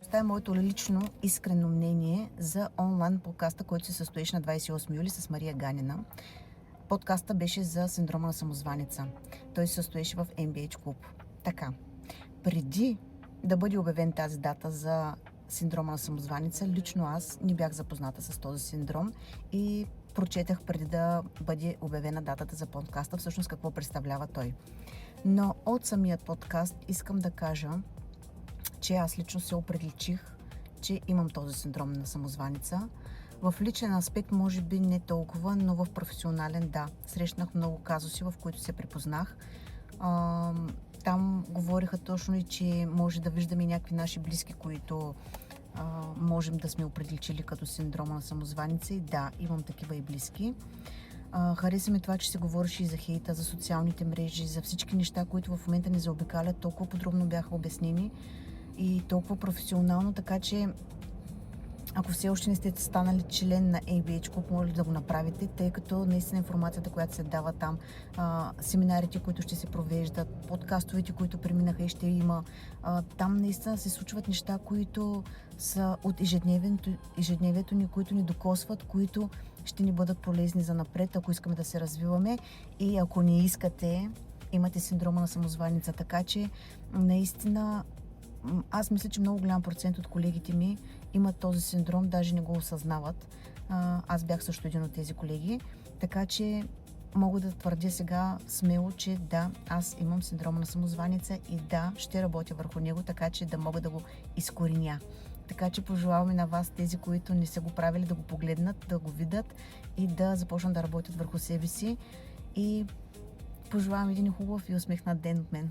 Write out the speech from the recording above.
Това е моето лично искрено мнение за онлайн подкаста, който се състоеше на 28 юли с Мария Ганина. Подкаста беше за синдрома на самозваница. Той се състоеше в MBH клуб. Така, преди да бъде обявен тази дата за синдрома на самозваница, лично аз не бях запозната с този синдром и прочетах преди да бъде обявена датата за подкаста, всъщност какво представлява той. Но от самият подкаст искам да кажа, че аз лично се определичих, че имам този синдром на самозваница. В личен аспект може би не толкова, но в професионален да. Срещнах много казуси, в които се припознах. Там говориха точно и, че може да виждаме някакви наши близки, които можем да сме определили като синдрома на самозваница. И да, имам такива и близки. Хареса ми това, че се говореше и за хейта, за социалните мрежи, за всички неща, които в момента ни заобикалят. Толкова подробно бяха обяснени и толкова професионално, така че ако все още не сте станали член на ABH Club, може да го направите, тъй като наистина информацията, която се дава там, семинарите, които ще се провеждат, подкастовете, които преминаха и ще има, там наистина се случват неща, които са от ежедневието ни, които ни докосват, които ще ни бъдат полезни за напред, ако искаме да се развиваме и ако не искате, имате синдрома на самозваница. Така че наистина аз мисля, че много голям процент от колегите ми имат този синдром, даже не го осъзнават. Аз бях също един от тези колеги, така че мога да твърдя сега смело, че да, аз имам синдрома на самозваница и да, ще работя върху него, така че да мога да го изкореня. Така че пожелаваме на вас, тези, които не са го правили, да го погледнат, да го видят и да започнат да работят върху себе си. И пожелавам един хубав и усмихнат ден от мен.